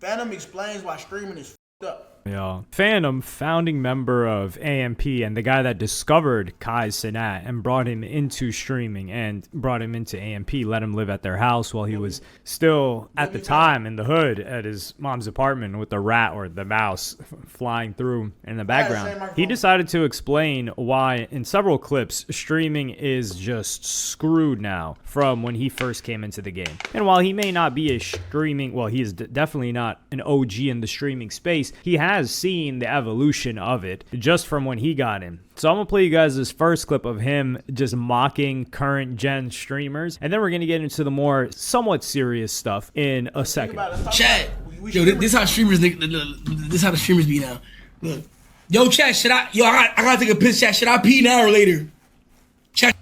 Fanum explains why streaming is f***ed up. Yeah. Fanum, founding member of AMP and the guy that discovered Kai Cenat and brought him into streaming and brought him into AMP, let him live at their house while he was still, at the time, in the hood at his mom's apartment with the rat or the mouse flying through in the background. He decided to explain why, in several clips, streaming is just screwed now from when he first came into the game. And while he may not be a streaming, well, he is definitely not an OG in the streaming space, he has seen the evolution of it just from when he got in. So I'm gonna play you guys this first clip of him just mocking current gen streamers, and then we're gonna get into the more somewhat serious stuff in a second. Chat, yo, this how streamers, this how the streamers be now. Look, yo, chat, I gotta take a piss. Chat, should I pee now or later? Chat.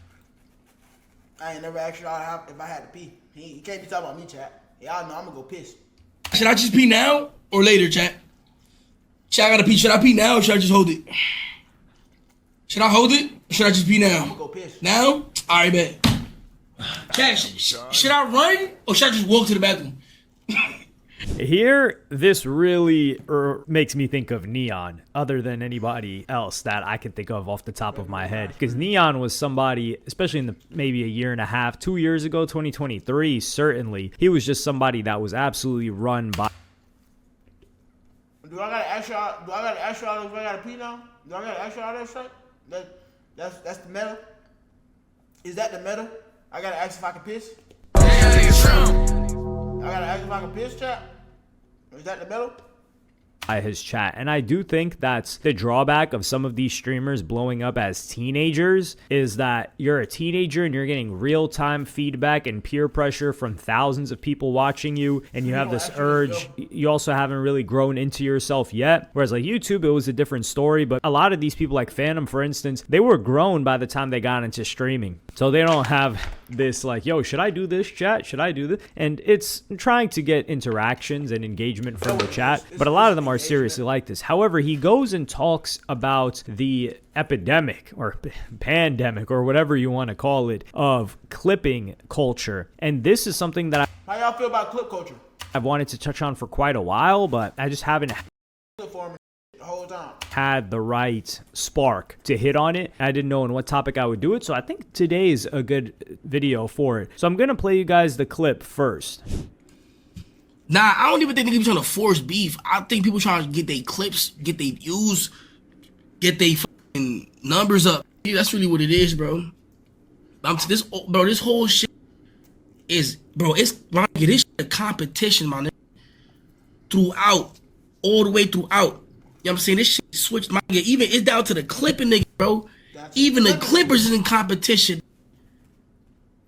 I ain't never asked y'all if I had to pee. He can't be talking about me, chat. Y'all know I'm gonna go piss. Should I just pee now or later, chat? Chat, I gotta pee. Should I pee now or should I just hold it? Should I hold it or should I just pee now? I'm gonna go piss. Now? Alright, bet. Chat, should I run or should I just walk to the bathroom? Here, this really makes me think of Neon, other than anybody else that I can think of off the top of my head. Because Neon was somebody, especially in the maybe a year and a half, 2 years ago, 2023, certainly, he was just somebody that was absolutely run by. Do I gotta ask y'all? Do I gotta ask y'all if I gotta pee now? Do I gotta ask y'all that shit? That's the meta. Is that the meta? I gotta ask if I can piss. I gotta ask if I can piss, chat. Is that the meta? His chat. And I do think that's the drawback of some of these streamers blowing up as teenagers, is that you're a teenager and you're getting real-time feedback and peer pressure from thousands of people watching you, and you have this urge. You also haven't really grown into yourself yet, whereas like YouTube, it was a different story. But a lot of these people, like Fanum for instance, they were grown by the time they got into streaming, so they don't have this like, yo, should I do this, chat? Should I do this? And it's trying to get interactions and engagement from the chat, but a lot of them are seriously like this. However, he goes and talks about the epidemic or pandemic or whatever you want to call it of clipping culture, and this is something that How y'all feel about clip culture? I've wanted to touch on for quite a while, but I just haven't The whole time. had the right spark to hit on it. I didn't know on what topic I would do it, so I think today's a good video for it. So I'm gonna play you guys the clip first. Nah, I don't even think people trying to force beef. I think people trying to get their clips, get their views, get their fucking numbers up. Yeah, that's really what it is, bro. This whole shit is, it's this shit a competition, man. Throughout, all the way throughout. You know what I'm saying? This shit switched, my nigga. Even it's down to the clipping, nigga, bro. Even the Clippers is in competition.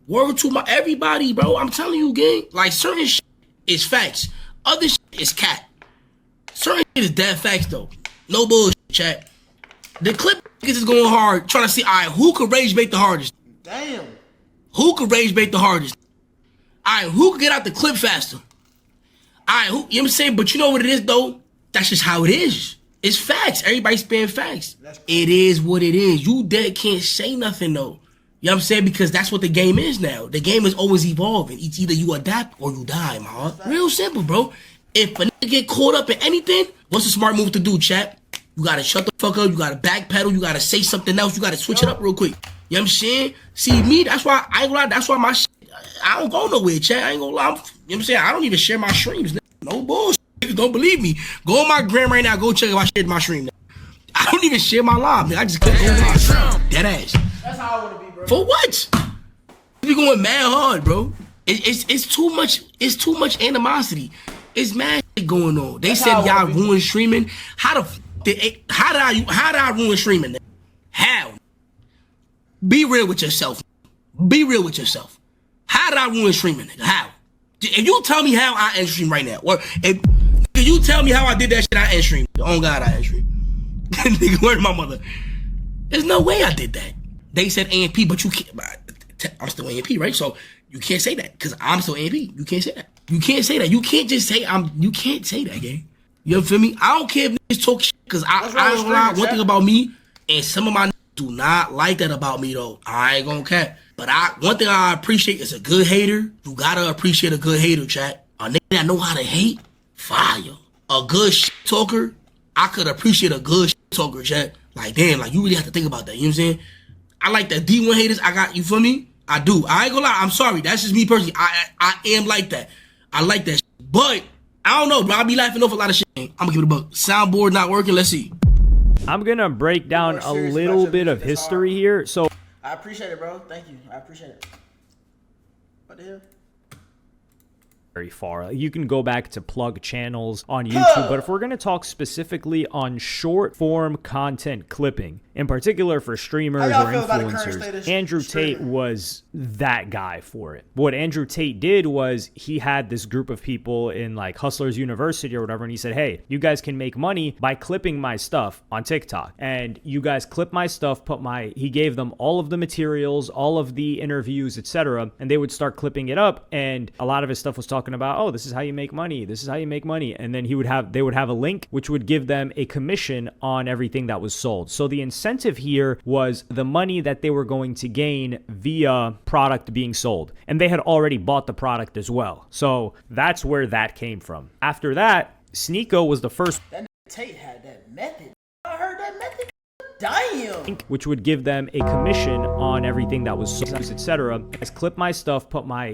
Word to everybody, bro. I'm telling you, gang. Like certain shit is facts. Other shit is cat. Certain shit is dead facts, though. No bullshit, chat. The Clip niggas is going hard, trying to see, all right, who could rage bait the hardest? Damn. Who could rage bait the hardest? All right, who could get out the clip faster? All right, who, you know what I'm saying? But you know what it is, though? That's just how it is. It's facts. Everybody's spitting facts. It is what it is. You dead can't say nothing, though. You know what I'm saying? Because that's what the game is now. The game is always evolving. It's either you adapt or you die, man. Real simple, bro. If a nigga get caught up in anything, what's a smart move to do, chat? You gotta shut the fuck up. You gotta backpedal. You gotta say something else. You gotta switch it up real quick. You know what I'm saying? See, me, that's why I ain't gonna lie. That's why my shit, I don't go nowhere, chat. I ain't gonna lie. You know what I'm saying? I don't even share my streams. No bullshit. Don't believe me. Go on my gram right now. Go check if I shared my stream. I don't even share my live. I just click on live. Dead ass. That's how I want to be, bro. For what? You be going mad hard, bro. It's too much. It's too much animosity. It's mad shit going on. They said y'all ruined streaming. How did I ruin streaming? Then? How? Be real with yourself. Be real with yourself. How did I ruin streaming, nigga? How? If you tell me how I end stream right now, or if you tell me how I did that shit, I end stream. Oh God, I end stream. Nigga, where's my mother? There's no way I did that. They said AMP, but you can't. I'm still AMP, right? So you can't say that because I'm still AMP. You can't say that. You can't say that. You can't just say You can't say that, gang. You feel me? I don't care if niggas talk shit because I ain't gonna lie. One thing about me, and some of my niggas do not like that about me though. I ain't gonna cap. But one thing I appreciate is a good hater. You gotta appreciate a good hater, chat. A nigga that know how to hate, fire. A good shit talker, I could appreciate a good shit talker, chat. Like, damn, like, you really have to think about that, you know what I'm saying? I like that D1 haters, I got, you feel me? I do. I ain't gonna lie, I'm sorry, that's just me personally. I am like that. I like that shit. But, I don't know, bro, I be laughing off a lot of shit. I'm gonna give it a buck. Soundboard not working, let's see. I'm gonna break down a little bit of history here. So I appreciate it, bro. Thank you. I appreciate it. What the hell? Very far. You can go back to plug channels on YouTube, but if we're going to talk specifically on short form content clipping, in particular for streamers or influencers, Andrew Tate was that guy for it. What Andrew Tate did was he had this group of people in like Hustlers University or whatever, and he said, hey, you guys can make money by clipping my stuff on TikTok. And you guys clip my stuff, he gave them all of the materials, all of the interviews, etc., and they would start clipping it up, and a lot of his stuff was talking about, oh, this is how you make money, this is how you make money, and then they would have a link which would give them a commission on everything that was sold. So the incentive here was the money that they were going to gain via product being sold, and they had already bought the product as well. So that's where that came from. After that, Sneako was the first. That Tate had that method. I heard that method. Damn. Which would give them a commission on everything that was sold, etc. Clip my stuff,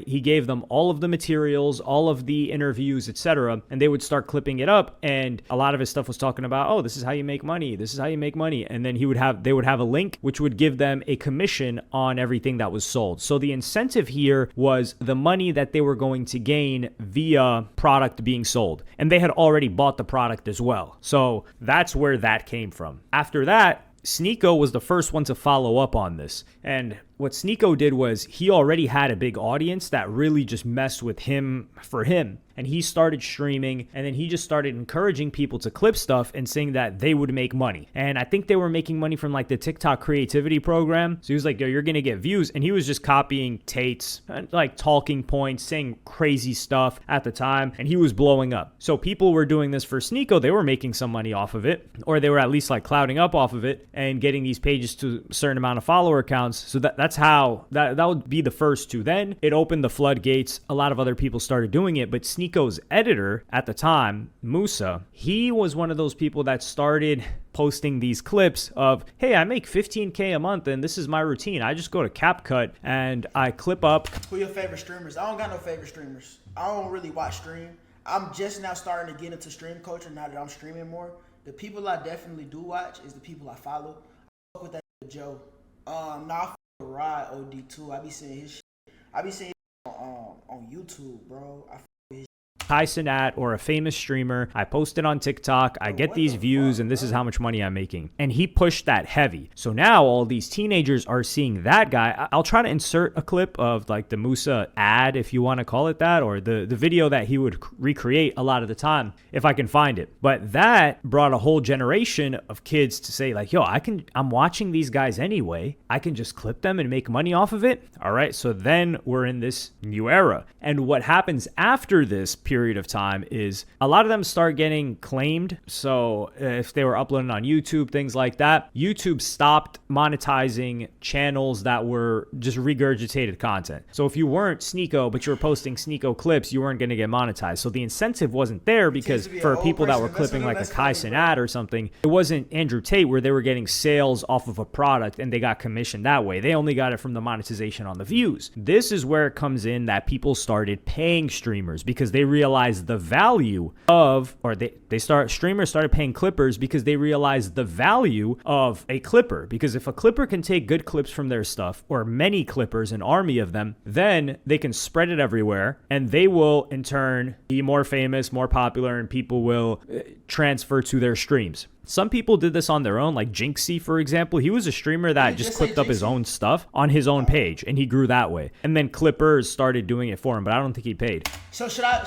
he gave them all of the materials, all of the interviews, etc., and they would start clipping it up, and a lot of his stuff was talking about, oh, this is how you make money, this is how you make money, and then they would have a link which would give them a commission on everything that was sold. So the incentive here was the money that they were going to gain via product being sold, and they had already bought the product as well. So that's where that came from. After that, Sneako was the first one to follow up on this. And what Sneako did was he already had a big audience that really just messed with him for him. And he started streaming, and then he just started encouraging people to clip stuff and saying that they would make money. And I think they were making money from like the TikTok creativity program. So he was like, yo, you're going to get views. And he was just copying Tate's like talking points, saying crazy stuff at the time. And he was blowing up. So people were doing this for Sneako. They were making some money off of it, or they were at least like clouding up off of it and getting these pages to a certain amount of follower counts. So that's how that would be the first two. Then it opened the floodgates. A lot of other people started doing it, but Sneako's editor at the time, Musa, he was one of those people that started posting these clips of, hey, I make $15K a month and this is my routine. I just go to CapCut and I clip up. Who your favorite streamers? I don't got no favorite streamers. I don't really watch stream. I'm just now starting to get into stream culture now that I'm streaming more. The people I definitely do watch is the people I follow. I fuck with that Joe. I fuck with Rod OD2. I be seeing his shit. I be seeing on YouTube, bro. Kai Cenat or a famous streamer. I post it on TikTok. I get these views, and this is how much money I'm making. And he pushed that heavy. So now all these teenagers are seeing that guy. I'll try to insert a clip of like the Musa ad, if you want to call it that, or the video that he would recreate a lot of the time, if I can find it. But that brought a whole generation of kids to say like, yo, I'm watching these guys anyway. I can just clip them and make money off of it. All right. So then we're in this new era. And what happens after this period of time is a lot of them start getting claimed. So if they were uploading on YouTube, things like that, YouTube stopped monetizing channels that were just regurgitated content. So if you weren't Sneako, but you were posting Sneako clips, you weren't going to get monetized. So the incentive wasn't there, because for people that were clipping like a Kai Cenat or something, it wasn't Andrew Tate where they were getting sales off of a product and they got commissioned that way. They only got it from the monetization on the views. This is where it comes in that people started paying streamers because they realized the value of, or streamers started paying clippers because they realized the value of a clipper. Because if a clipper can take good clips from their stuff, or many clippers, an army of them, then they can spread it everywhere, and they will in turn be more famous, more popular, and people will transfer to their streams. Some people did this on their own, like Jinxie, for example. He was a streamer that just clipped up his own stuff on his own page, and he grew that way. And then clippers started doing it for him, but I don't think he paid. So should I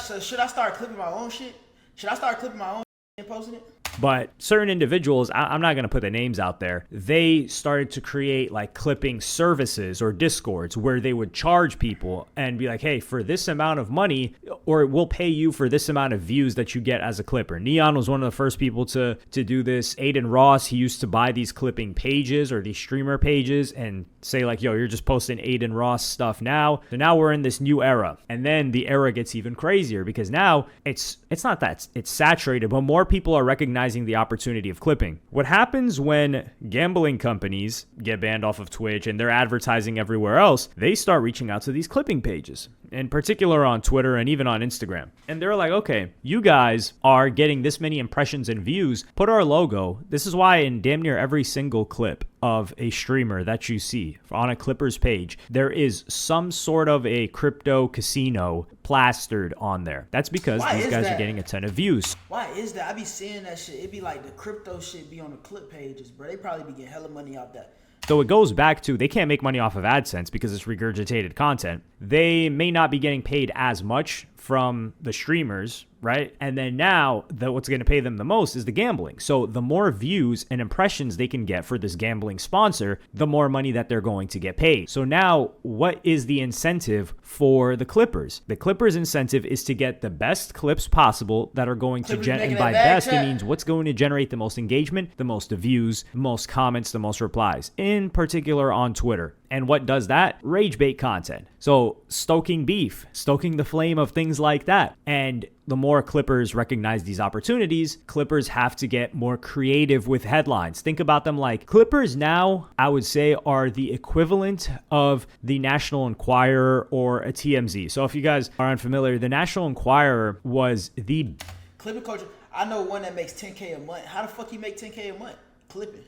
start clipping my own shit? Should I start clipping my own shit and posting it? But certain individuals, I'm not going to put the names out there, they started to create like clipping services or Discords where they would charge people and be like, hey, for this amount of money, or we'll pay you for this amount of views that you get as a clipper. Neon was one of the first people to do this. Aiden Ross, he used to buy these clipping pages or these streamer pages and say like, yo, you're just posting Aiden Ross stuff now. So now we're in this new era. And then the era gets even crazier because now it's not that it's saturated, but more people are recognizing the opportunity of clipping. What happens when gambling companies get banned off of Twitch and they're advertising everywhere else, they start reaching out to these clipping pages, in particular on Twitter and even on Instagram. And they're like, okay, you guys are getting this many impressions and views, put our logo. This is why in damn near every single clip of a streamer that you see on a Clippers page, there is some sort of a crypto casino plastered on there. That's because these guys are getting a ton of views. Why is that? I be seeing that shit. It be like the crypto shit be on the clip pages, bro. They probably be getting hella money off that. So it goes back to they can't make money off of AdSense because it's regurgitated content. They may not be getting paid as much from the streamers, right? And then now what's going to pay them the most is the gambling. So the more views and impressions they can get for this gambling sponsor, the more money that they're going to get paid. So now what is the incentive for the Clippers? The Clippers incentive is to get the best clips possible that are going to and by best, it means what's going to generate the most engagement, the most views, the most comments, the most replies, in particular on Twitter. And what does that? Rage bait content. So stoking beef, stoking the flame of things like that. And the more Clippers recognize these opportunities, Clippers have to get more creative with headlines. Think about them like Clippers now, I would say, are the equivalent of the National Enquirer or a TMZ. So if you guys are unfamiliar, the National Enquirer was the clipping culture. I know one that makes 10K a month. How the fuck you make 10K a month? Clipping.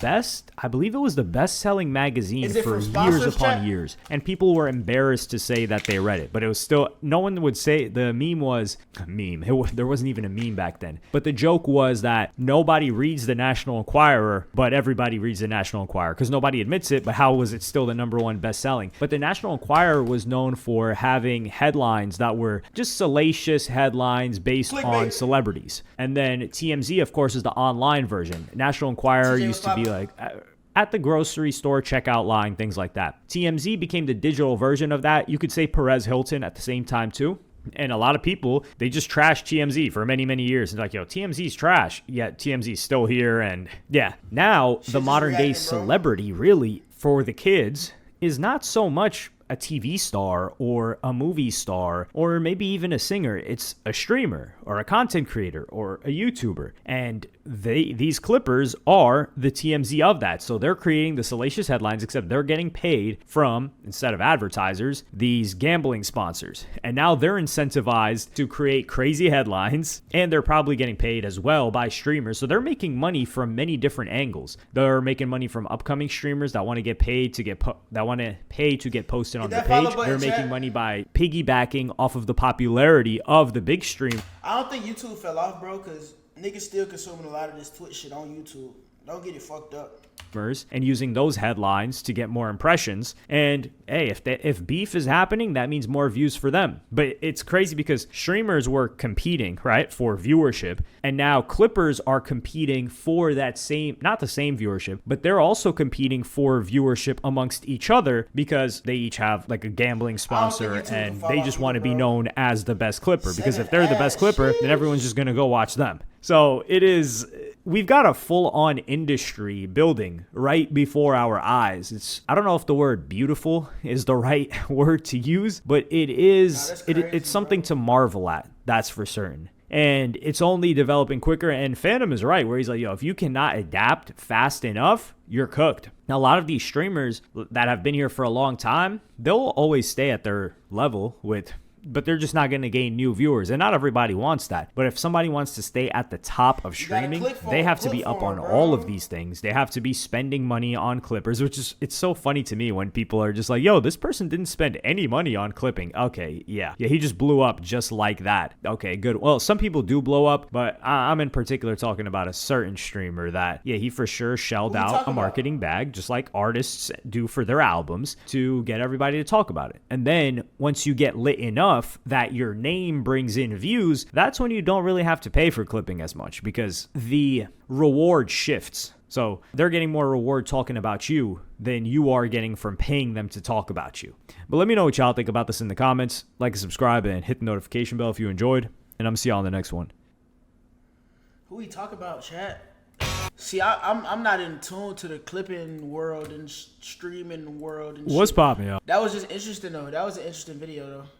Best, I believe it was the best-selling magazine for years upon years, and people were embarrassed to say that they read it, but it was still, no one would say, the meme was, there wasn't even a meme back then, but the joke was that nobody reads the National Enquirer, but everybody reads the National Enquirer, because nobody admits it, but how was it still the #1 best-selling? But the National Enquirer was known for having headlines that were just salacious headlines based on celebrities, and then TMZ, of course, is the online version. National Enquirer used to be like at the grocery store checkout line, things like that. TMZ became the digital version of that. You could say Perez Hilton at the same time too. And a lot of people, they just trashed TMZ for many, many years. And like, yo, TMZ's trash. Yet TMZ's still here. And yeah, now the modern day celebrity really for the kids is not so much a TV star or a movie star or maybe even a singer. It's a streamer or a content creator or a YouTuber. And these Clippers are the TMZ of that. So they're creating the salacious headlines, except they're getting paid from, instead of advertisers, these gambling sponsors. And now they're incentivized to create crazy headlines, and they're probably getting paid as well by streamers. So they're making money from many different angles. They're making money from upcoming streamers that want to get paid to get posted on the page. They're making money by piggybacking off of the popularity of the big stream. I don't think YouTube fell off, bro, because niggas still consuming a lot of this Twitch shit on YouTube. Don't get it fucked up. And using those headlines to get more impressions. And hey, if beef is happening, that means more views for them. But it's crazy because streamers were competing, right, for viewership. And now Clippers are competing for that same, not the same viewership, but they're also competing for viewership amongst each other because they each have like a gambling sponsor and they just want to be known as the best Clipper. Because if they're the best Clipper, then everyone's just going to go watch them. So we've got a full-on industry building right before our eyes. I don't know if the word beautiful is the right word to use, but it is, it's something to marvel at, that's for certain. And it's only developing quicker, and Fanum is right, where he's like, yo, if you cannot adapt fast enough, you're cooked. Now, a lot of these streamers that have been here for a long time, they'll always stay at their level but they're just not going to gain new viewers. And not everybody wants that. But if somebody wants to stay at the top of streaming, they have to be up on all of these things. They have to be spending money on Clippers, which is, it's so funny to me when people are just like, yo, this person didn't spend any money on clipping. Okay, yeah, he just blew up just like that. Okay, good. Well, some people do blow up, but I'm in particular talking about a certain streamer that, yeah, he for sure shelled out a marketing bag, just like artists do for their albums, to get everybody to talk about it. And then once you get lit enough that your name brings in views, that's when you don't really have to pay for clipping as much because the reward shifts. So they're getting more reward talking about you than you are getting from paying them to talk about you. But let me know what y'all think about this in the comments. Like and subscribe and hit the notification bell if you enjoyed. And I'm gonna see y'all in the next one. Who we talk about, chat? See, I'm not in tune to the clipping world and streaming world. And What's shit. popping, yo? That was just interesting though. That was an interesting video though.